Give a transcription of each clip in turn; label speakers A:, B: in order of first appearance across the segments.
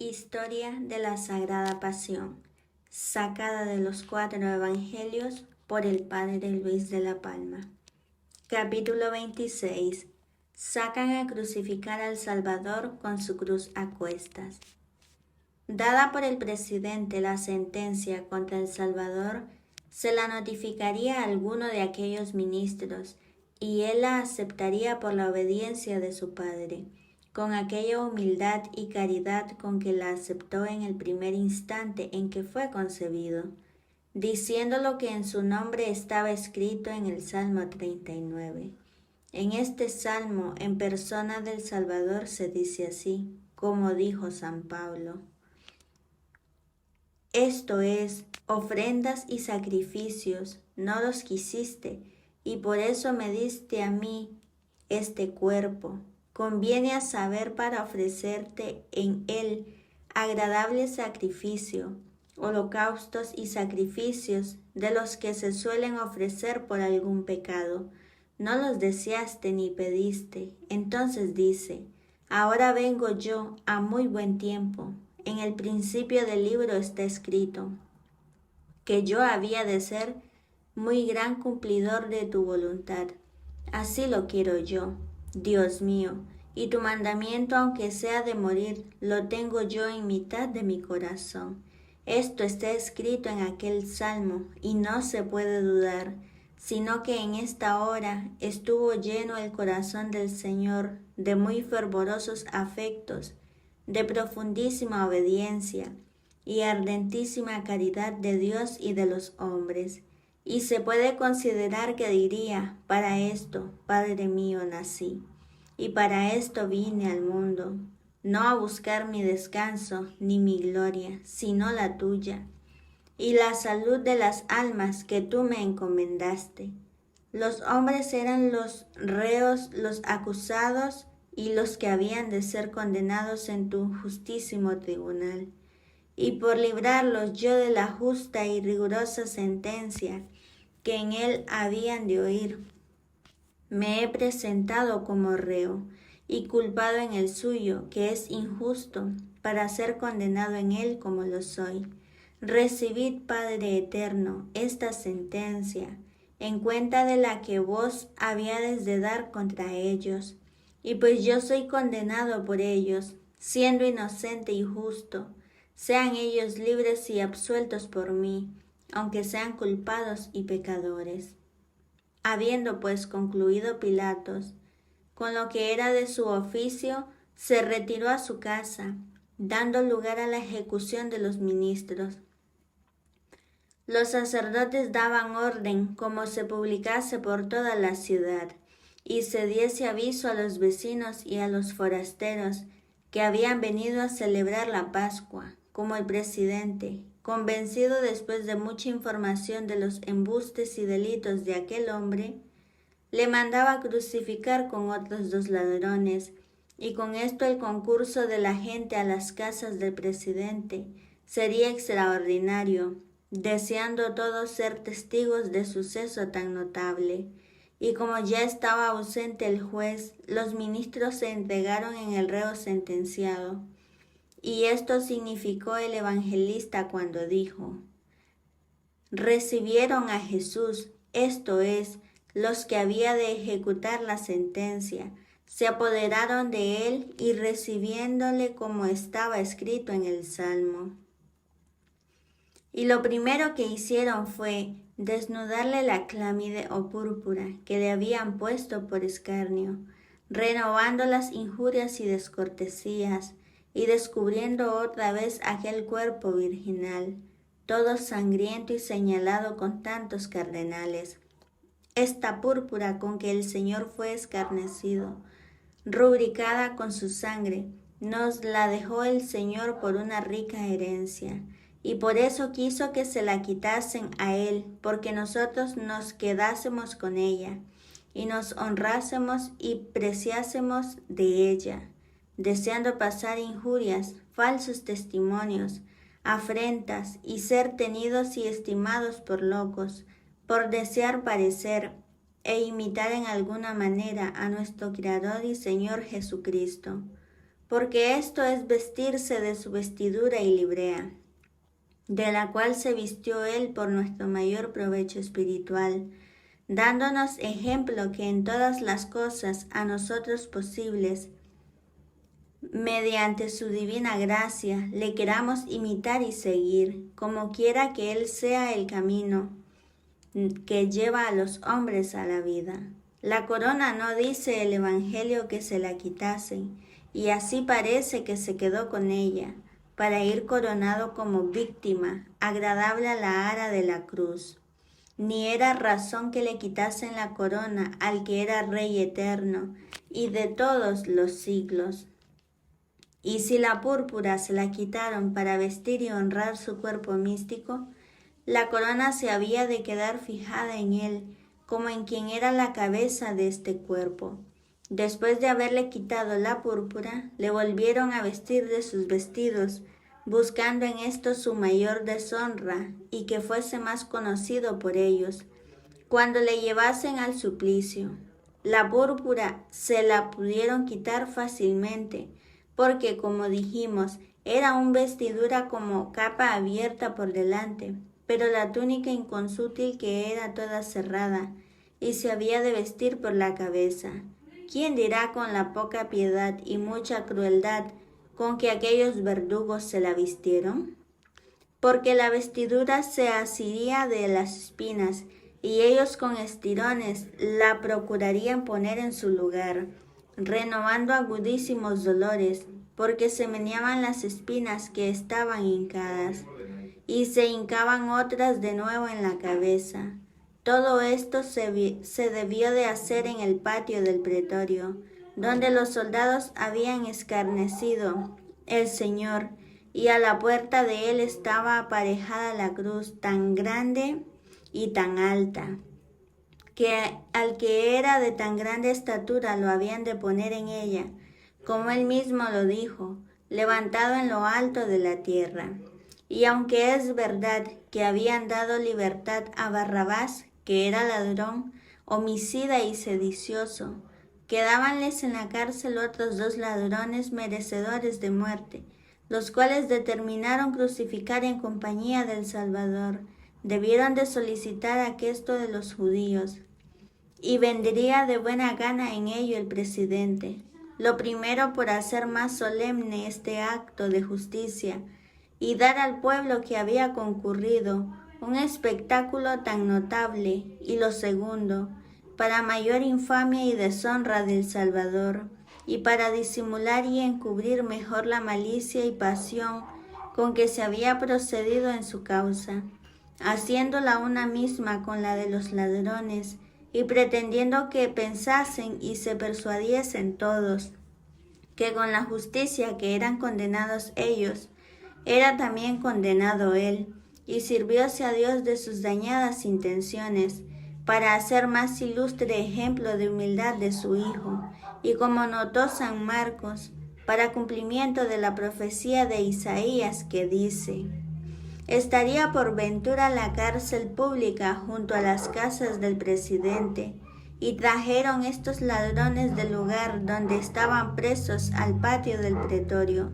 A: Historia de la Sagrada Pasión, sacada de los 4 Evangelios por el Padre Luis de la Palma. Capítulo 26. Sacan a crucificar al Salvador con su cruz a cuestas. Dada por el presidente la sentencia contra el Salvador, se la notificaría a alguno de aquellos ministros, y él la aceptaría por la obediencia de su padre, con aquella humildad y caridad con que la aceptó en el primer instante en que fue concebido, diciendo lo que en su nombre estaba escrito en el Salmo 39. En este salmo, en persona del Salvador, se dice así, como dijo San Pablo: esto es, ofrendas y sacrificios, no los quisiste, y por eso me diste a mí este cuerpo. Conviene a saber para ofrecerte en él agradable sacrificio, holocaustos y sacrificios de los que se suelen ofrecer por algún pecado. No los deseaste ni pediste. Entonces dice: ahora vengo yo a muy buen tiempo. En el principio del libro está escrito que yo había de ser muy gran cumplidor de tu voluntad. Así lo quiero yo, Dios mío, y tu mandamiento, aunque sea de morir, lo tengo yo en mitad de mi corazón. Esto está escrito en aquel salmo, y no se puede dudar, sino que en esta hora estuvo lleno el corazón del Señor de muy fervorosos afectos, de profundísima obediencia y ardentísima caridad de Dios y de los hombres. Y se puede considerar que diría: para esto, Padre mío, nací, y para esto vine al mundo, no a buscar mi descanso ni mi gloria, sino la tuya, y la salud de las almas que tú me encomendaste. Los hombres eran los reos, los acusados y los que habían de ser condenados en tu justísimo tribunal. Y por librarlos yo de la justa y rigurosa sentencia que en él habían de oír, me he presentado como reo y culpado en el suyo, que es injusto, para ser condenado en él como lo soy. Recibid, Padre eterno, esta sentencia, en cuenta de la que vos habíades de dar contra ellos. Y pues yo soy condenado por ellos, siendo inocente y justo, sean ellos libres y absueltos por mí, aunque sean culpados y pecadores. Habiendo pues concluido Pilatos con lo que era de su oficio, se retiró a su casa, dando lugar a la ejecución de los ministros. Los sacerdotes daban orden como se publicase por toda la ciudad, y se diese aviso a los vecinos y a los forasteros que habían venido a celebrar la Pascua, como el presidente, convencido después de mucha información de los embustes y delitos de aquel hombre, le mandaba crucificar con otros 2 ladrones, y con esto el concurso de la gente a las casas del presidente sería extraordinario, deseando todos ser testigos de suceso tan notable. Y como ya estaba ausente el juez, los ministros se entregaron en el reo sentenciado. Y esto significó el evangelista cuando dijo: recibieron a Jesús, esto es, los que había de ejecutar la sentencia, se apoderaron de él y recibiéndole como estaba escrito en el Salmo. Y lo primero que hicieron fue desnudarle la clámide o púrpura que le habían puesto por escarnio, renovando las injurias y descortesías, y descubriendo otra vez aquel cuerpo virginal, todo sangriento y señalado con tantos cardenales. Esta púrpura con que el Señor fue escarnecido, rubricada con su sangre, nos la dejó el Señor por una rica herencia, y por eso quiso que se la quitasen a Él, porque nosotros nos quedásemos con ella, y nos honrásemos y preciásemos de ella, deseando pasar injurias, falsos testimonios, afrentas, y ser tenidos y estimados por locos, por desear parecer e imitar en alguna manera a nuestro Creador y Señor Jesucristo. porque esto es vestirse de su vestidura y librea, de la cual se vistió Él por nuestro mayor provecho espiritual, dándonos ejemplo que en todas las cosas a nosotros posibles, mediante su divina gracia, le queramos imitar y seguir, como quiera que Él sea el camino que lleva a los hombres a la vida. La corona no dice el Evangelio que se la quitasen, y así parece que se quedó con ella, para ir coronado como víctima, agradable a la ara de la cruz. Ni era razón que le quitasen la corona al que era Rey eterno, y de todos los siglos. Y si la púrpura se la quitaron para vestir y honrar su cuerpo místico, la corona se había de quedar fijada en él, como en quien era la cabeza de este cuerpo. Después de haberle quitado la púrpura, le volvieron a vestir de sus vestidos, buscando en esto su mayor deshonra y que fuese más conocido por ellos, cuando le llevasen al suplicio. La púrpura se la pudieron quitar fácilmente, porque, como dijimos, era una vestidura como capa abierta por delante, pero la túnica inconsútil que era toda cerrada, y se había de vestir por la cabeza. ¿Quién dirá con la poca piedad y mucha crueldad con que aquellos verdugos se la vistieron? Porque la vestidura se asiría de las espinas, y ellos con estirones la procurarían poner en su lugar, renovando agudísimos dolores, porque se meneaban las espinas que estaban hincadas, y se hincaban otras de nuevo en la cabeza. Todo esto se debió de hacer en el patio del pretorio, donde los soldados habían escarnecido el Señor, y a la puerta de él estaba aparejada la cruz tan grande y tan alta, que al que era de tan grande estatura lo habían de poner en ella, como él mismo lo dijo, levantado en lo alto de la tierra. Y aunque es verdad que habían dado libertad a Barrabás, que era ladrón, homicida y sedicioso, quedábanles en la cárcel otros 2 ladrones merecedores de muerte, los cuales determinaron crucificar en compañía del Salvador. Debieron de solicitar aquesto de los judíos, y vendría de buena gana en ello el presidente. Lo primero, por hacer más solemne este acto de justicia, y dar al pueblo que había concurrido un espectáculo tan notable, y lo segundo, para mayor infamia y deshonra del Salvador, y para disimular y encubrir mejor la malicia y pasión con que se había procedido en su causa, haciéndola una misma con la de los ladrones, y pretendiendo que pensasen y se persuadiesen todos, que con la justicia que eran condenados ellos, era también condenado él, y sirvióse a Dios de sus dañadas intenciones, para hacer más ilustre ejemplo de humildad de su Hijo, y como notó San Marcos, para cumplimiento de la profecía de Isaías que dice: estaría por ventura la cárcel pública junto a las casas del presidente, y trajeron estos ladrones del lugar donde estaban presos al patio del pretorio,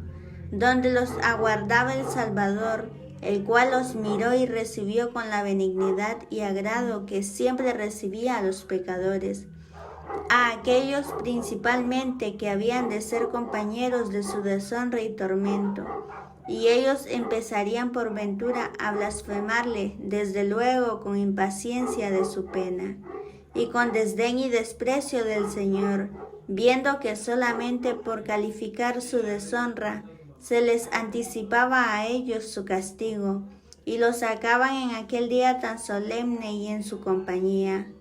A: donde los aguardaba el Salvador, el cual los miró y recibió con la benignidad y agrado que siempre recibía a los pecadores, a aquellos principalmente que habían de ser compañeros de su deshonra y tormento, y ellos empezarían por ventura a blasfemarle, desde luego con impaciencia de su pena, y con desdén y desprecio del Señor, viendo que solamente por calificar su deshonra se les anticipaba a ellos su castigo, y los sacaban en aquel día tan solemne y en su compañía.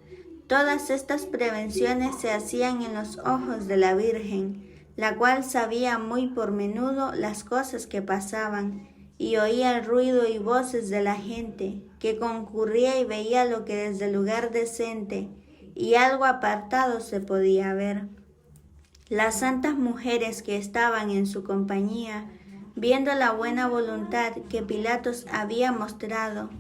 A: Todas estas prevenciones se hacían en los ojos de la Virgen, la cual sabía muy por menudo las cosas que pasaban, y oía el ruido y voces de la gente, que concurría y veía lo que desde lugar decente y algo apartado se podía ver. Las santas mujeres que estaban en su compañía, viendo la buena voluntad que Pilatos había mostrado,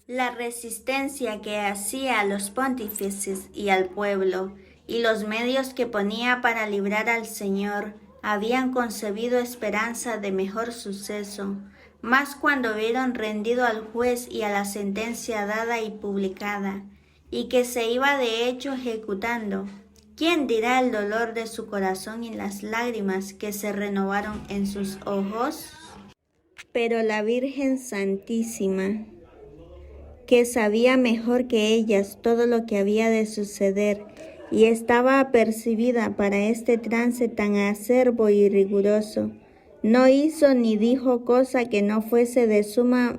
A: la resistencia que hacía a los pontífices y al pueblo, y los medios que ponía para librar al Señor, habían concebido esperanza de mejor suceso, mas cuando vieron rendido al juez y a la sentencia dada y publicada, y que se iba de hecho ejecutando, ¿quién dirá el dolor de su corazón y las lágrimas que se renovaron en sus ojos? Pero la Virgen Santísima, que sabía mejor que ellas todo lo que había de suceder, y estaba apercibida para este trance tan acerbo y riguroso, no hizo ni dijo cosa que no fuese de suma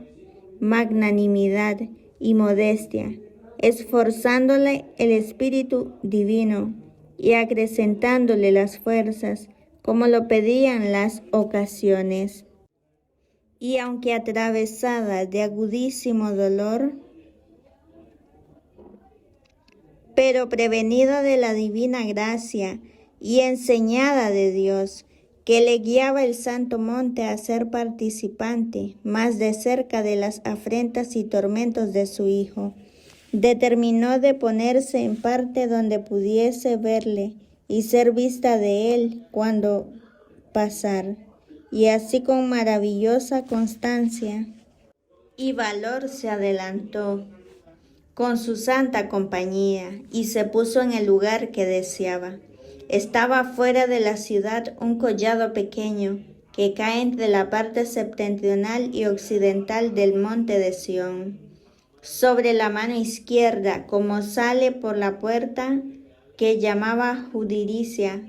A: magnanimidad y modestia, esforzándole el Espíritu Divino y acrecentándole las fuerzas, como lo pedían las ocasiones. Y aunque atravesada de agudísimo dolor, pero prevenida de la divina gracia y enseñada de Dios, que le guiaba el Santo Monte a ser participante más de cerca de las afrentas y tormentos de su Hijo, determinó de ponerse en parte donde pudiese verle y ser vista de él cuando pasar, y así con maravillosa constancia y valor se adelantó con su santa compañía y se puso en el lugar que deseaba. Estaba fuera de la ciudad un collado pequeño que cae entre la parte septentrional y occidental del monte de Sión. Sobre la mano izquierda, como sale por la puerta que llamaba Judiricia,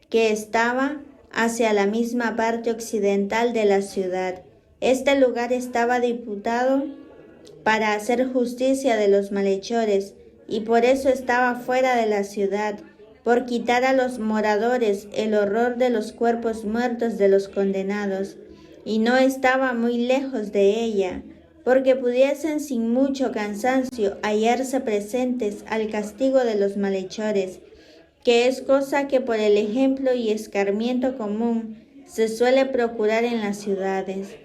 A: que estaba hacia la misma parte occidental de la ciudad. Este lugar estaba diputado para hacer justicia de los malhechores, y por eso estaba fuera de la ciudad, por quitar a los moradores el horror de los cuerpos muertos de los condenados, y no estaba muy lejos de ella, porque pudiesen sin mucho cansancio hallarse presentes al castigo de los malhechores, que es cosa que por el ejemplo y escarmiento común se suele procurar en las ciudades.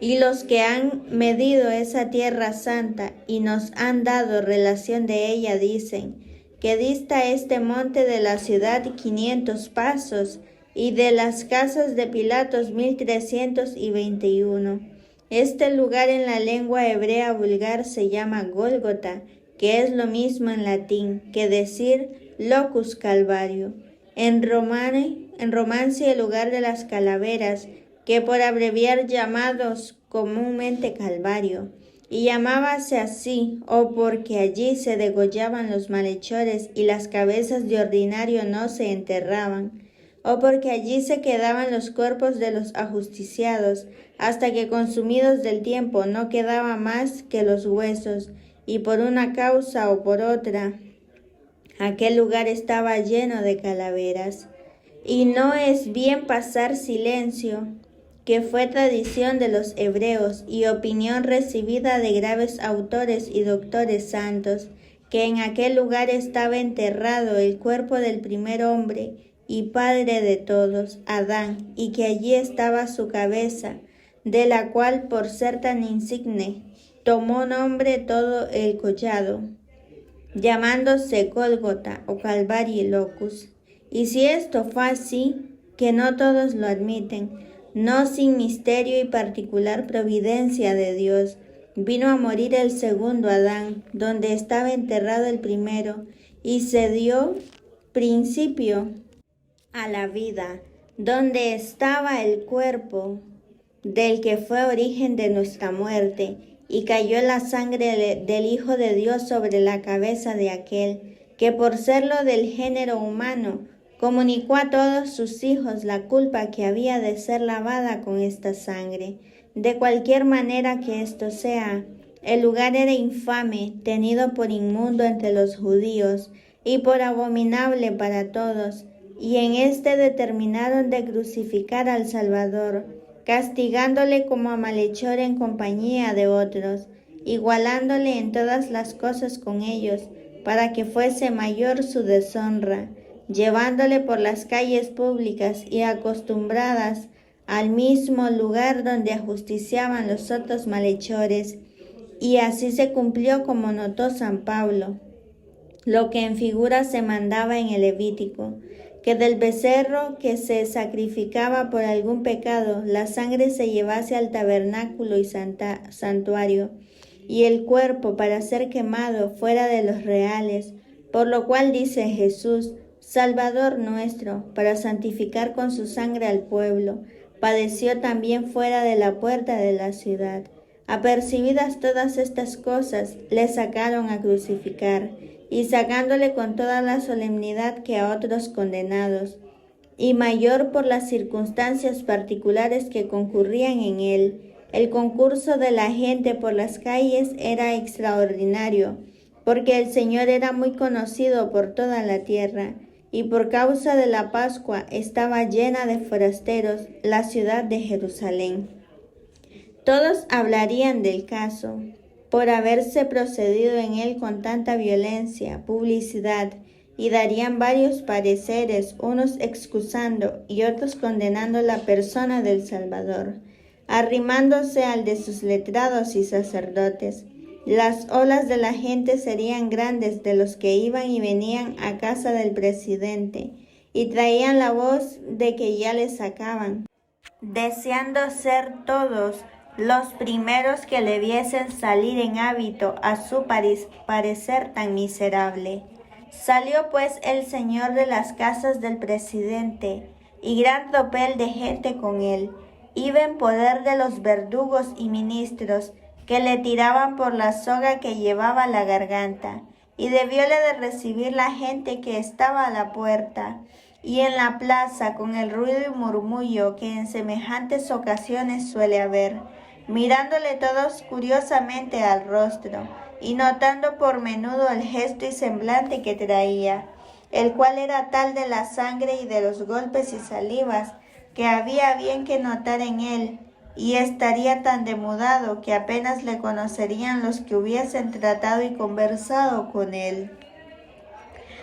A: Y los que han medido esa tierra santa y nos han dado relación de ella dicen que dista este monte de la ciudad 500 pasos y de las casas de Pilatos 1321. Este lugar en la lengua hebrea vulgar se llama Gólgota, que es lo mismo en latín que decir locus Calvario. En romance el lugar de las calaveras, que por abreviar llamados comúnmente Calvario, y llamábase así, o porque allí se degollaban los malhechores y las cabezas de ordinario no se enterraban, o porque allí se quedaban los cuerpos de los ajusticiados, hasta que consumidos del tiempo no quedaba más que los huesos, y por una causa o por otra, aquel lugar estaba lleno de calaveras. Y no es bien pasar silencio, que fue tradición de los hebreos y opinión recibida de graves autores y doctores santos, que en aquel lugar estaba enterrado el cuerpo del primer hombre y padre de todos, Adán, y que allí estaba su cabeza, de la cual por ser tan insigne tomó nombre todo el collado, llamándose Gólgota o Calvarii Locus. Y si esto fue así, que no todos lo admiten, no sin misterio y particular providencia de Dios, vino a morir el segundo Adán, donde estaba enterrado el primero, y se dio principio a la vida, donde estaba el cuerpo del que fue origen de nuestra muerte, y cayó la sangre del Hijo de Dios sobre la cabeza de aquel, que por serlo del género humano, comunicó a todos sus hijos la culpa que había de ser lavada con esta sangre. De cualquier manera que esto sea, el lugar era infame, tenido por inmundo entre los judíos, y por abominable para todos, y en este determinaron de crucificar al Salvador, castigándole como a malhechor en compañía de otros, igualándole en todas las cosas con ellos, para que fuese mayor su deshonra, llevándole por las calles públicas y acostumbradas al mismo lugar donde ajusticiaban los otros malhechores, y así se cumplió como notó San Pablo, lo que en figura se mandaba en el Levítico, que del becerro que se sacrificaba por algún pecado, la sangre se llevase al tabernáculo y santuario, y el cuerpo para ser quemado fuera de los reales, por lo cual dice Jesús, Salvador nuestro, para santificar con su sangre al pueblo, padeció también fuera de la puerta de la ciudad. Apercibidas todas estas cosas, le sacaron a crucificar, y sacándole con toda la solemnidad que a otros condenados, y mayor por las circunstancias particulares que concurrían en él. El concurso de la gente por las calles era extraordinario, porque el Señor era muy conocido por toda la tierra, y por causa de la Pascua estaba llena de forasteros la ciudad de Jerusalén. Todos hablarían del caso, por haberse procedido en él con tanta violencia, publicidad, y darían varios pareceres, unos excusando y otros condenando la persona del Salvador, arrimándose al de sus letrados y sacerdotes. Las olas de la gente serían grandes de los que iban y venían a casa del presidente, y traían la voz de que ya le sacaban, deseando ser todos los primeros que le viesen salir en hábito a su parecer tan miserable. Salió pues el señor de las casas del presidente, y gran tropel de gente con él. Iba en poder de los verdugos y ministros, que le tiraban por la soga que llevaba a la garganta, y debióle de recibir la gente que estaba a la puerta y en la plaza con el ruido y murmullo que en semejantes ocasiones suele haber, mirándole todos curiosamente al rostro, y notando por menudo el gesto y semblante que traía, el cual era tal de la sangre y de los golpes y salivas, que había bien que notar en él, y estaría tan demudado que apenas le conocerían los que hubiesen tratado y conversado con él.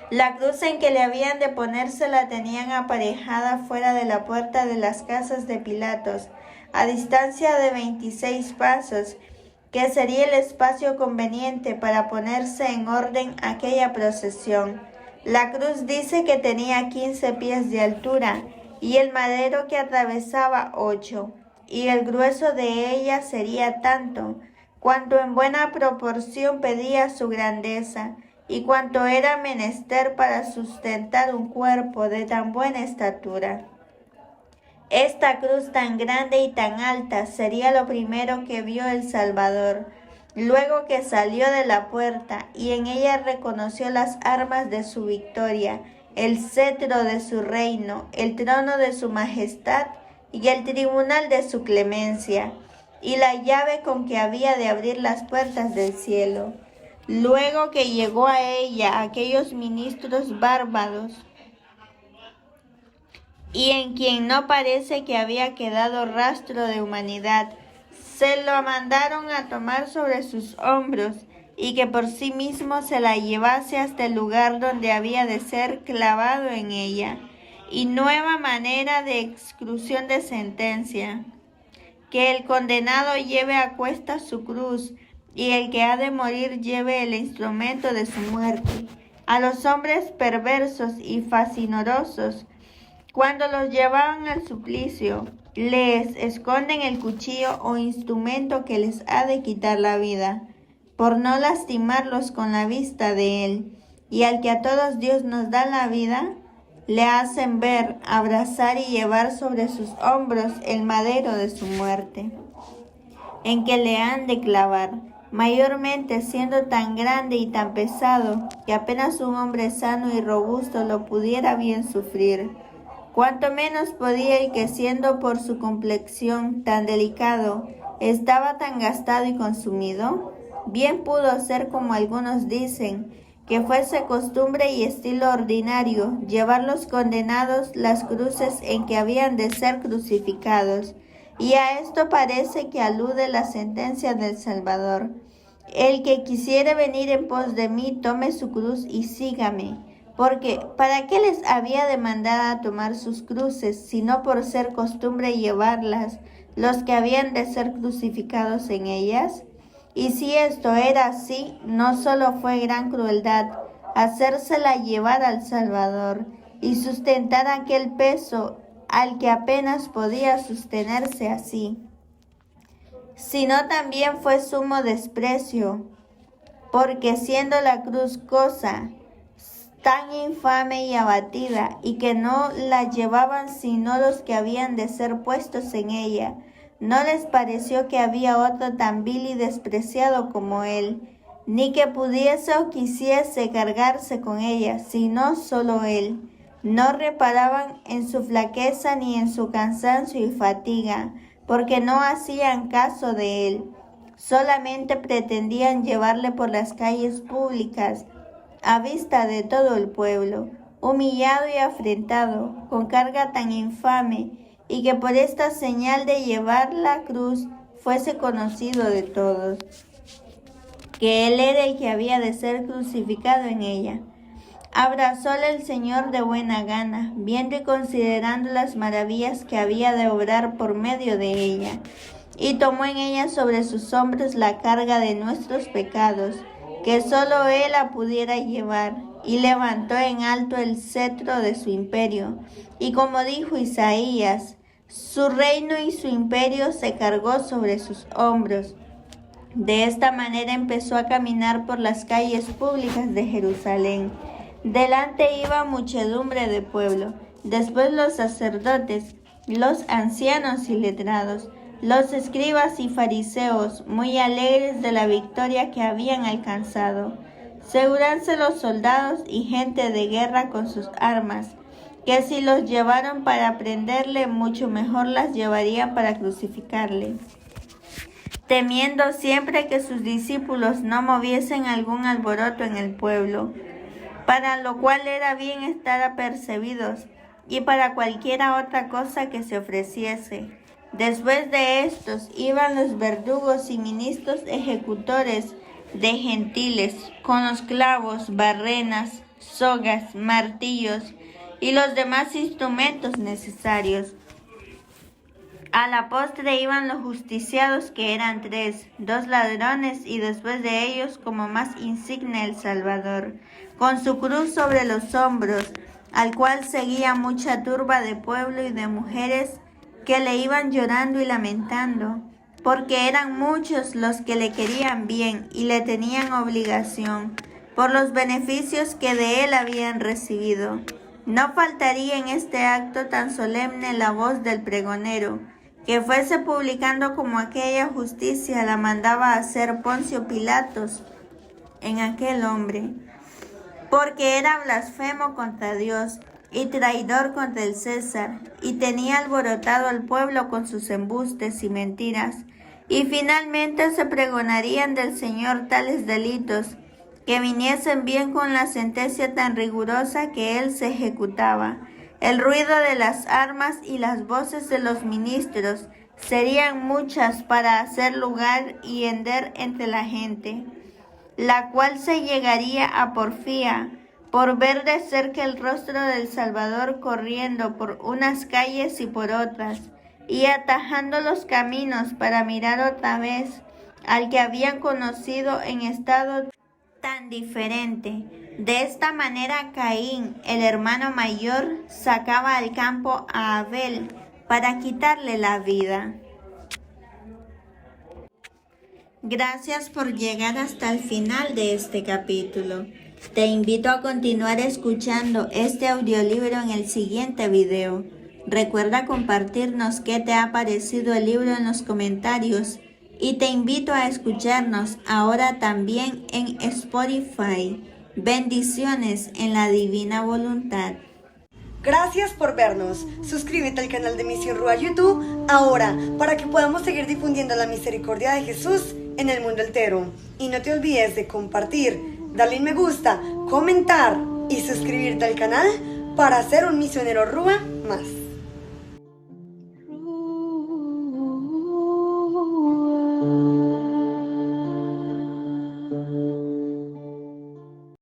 A: La cruz en que le habían de ponerse la tenían aparejada fuera de la puerta de las casas de Pilatos, a distancia de 26 pasos, que sería el espacio conveniente para ponerse en orden aquella procesión. La cruz dice que tenía 15 pies de altura, y el madero que atravesaba 8, y el grueso de ella sería tanto, cuanto en buena proporción pedía su grandeza, y cuanto era menester para sustentar un cuerpo de tan buena estatura. Esta cruz tan grande y tan alta sería lo primero que vio el Salvador, luego que salió de la puerta, y en ella reconoció las armas de su victoria, el cetro de su reino, el trono de su majestad y el tribunal de su clemencia, y la llave con que había de abrir las puertas del cielo. Luego que llegó a ella aquellos ministros bárbaros, y en quien no parece que había quedado rastro de humanidad, se lo mandaron a tomar sobre sus hombros, y que por sí mismo se la llevase hasta el lugar donde había de ser clavado en ella. Y nueva manera de exclusión de sentencia, que el condenado lleve a cuestas su cruz, y el que ha de morir lleve el instrumento de su muerte. A los hombres perversos y facinorosos, cuando los llevaban al suplicio, les esconden el cuchillo o instrumento que les ha de quitar la vida, por no lastimarlos con la vista de él. Y al que a todos Dios nos da la vida, le hacen ver, abrazar y llevar sobre sus hombros el madero de su muerte, en que le han de clavar, mayormente siendo tan grande y tan pesado, que apenas un hombre sano y robusto lo pudiera bien sufrir. Cuanto menos podía el que, siendo por su complexión tan delicado, estaba tan gastado y consumido. Bien pudo ser, como algunos dicen, que fuese costumbre y estilo ordinario llevar los condenados las cruces en que habían de ser crucificados, y a esto parece que alude la sentencia del Salvador: el que quisiere venir en pos de mí, tome su cruz y sígame. Porque ¿para qué les había de mandar a tomar sus cruces, sino por ser costumbre llevarlas los que habían de ser crucificados en ellas? Y si esto era así, no solo fue gran crueldad hacérsela llevar al Salvador, y sustentar aquel peso al que apenas podía sostenerse así, sino también fue sumo desprecio, porque siendo la cruz cosa tan infame y abatida, y que no la llevaban sino los que habían de ser puestos en ella, no les pareció que había otro tan vil y despreciado como él, ni que pudiese o quisiese cargarse con ella, sino solo él. No reparaban en su flaqueza ni en su cansancio y fatiga, porque no hacían caso de él. Solamente pretendían llevarle por las calles públicas, a vista de todo el pueblo, humillado y afrentado, con carga tan infame, y que por esta señal de llevar la cruz fuese conocido de todos, que él era el que había de ser crucificado en ella. Abrazóle el Señor de buena gana, viendo y considerando las maravillas que había de obrar por medio de ella, y tomó en ella sobre sus hombros la carga de nuestros pecados, que solo él la pudiera llevar, y levantó en alto el cetro de su imperio. Y como dijo Isaías, su reino y su imperio se cargó sobre sus hombros. De esta manera empezó a caminar por las calles públicas de Jerusalén. Delante iba muchedumbre de pueblo, después los sacerdotes, los ancianos y letrados, los escribas y fariseos, muy alegres de la victoria que habían alcanzado. Seguranse los soldados y gente de guerra con sus armas, que si los llevaron para prenderle, mucho mejor las llevarían para crucificarle, temiendo siempre que sus discípulos no moviesen algún alboroto en el pueblo, para lo cual era bien estar apercebidos, y para cualquiera otra cosa que se ofreciese. Después de estos iban los verdugos y ministros ejecutores de gentiles, con los clavos, barrenas, sogas, martillos y los demás instrumentos necesarios. A la postre iban los justiciados, que eran 3, 2 ladrones, y después de ellos, como más insigne, el Salvador, con su cruz sobre los hombros, al cual seguía mucha turba de pueblo y de mujeres que le iban llorando y lamentando, porque eran muchos los que le querían bien y le tenían obligación por los beneficios que de él habían recibido. No faltaría en este acto tan solemne la voz del pregonero, que fuese publicando como aquella justicia la mandaba hacer Poncio Pilatos en aquel hombre, porque era blasfemo contra Dios y traidor contra el César, y tenía alborotado al pueblo con sus embustes y mentiras, y finalmente se pregonarían del Señor tales delitos, que viniesen bien con la sentencia tan rigurosa que él se ejecutaba. El ruido de las armas y las voces de los ministros serían muchas para hacer lugar y hender entre la gente, la cual se llegaría a porfía por ver de cerca el rostro del Salvador corriendo por unas calles y por otras, y atajando los caminos para mirar otra vez al que habían conocido en estado tan diferente. De esta manera Caín, el hermano mayor, sacaba al campo a Abel para quitarle la vida. Gracias por llegar hasta el final de este capítulo. Te invito a continuar escuchando este audiolibro en el siguiente video. Recuerda compartirnos qué te ha parecido el libro en los comentarios y te invito a escucharnos ahora también en Spotify. Bendiciones en la divina voluntad.
B: Gracias por vernos. Suscríbete al canal de Misión Rúa YouTube ahora para que podamos seguir difundiendo la misericordia de Jesús en el mundo entero. Y no te olvides de compartir, darle me gusta, comentar y suscribirte al canal para ser un misionero Rúa más.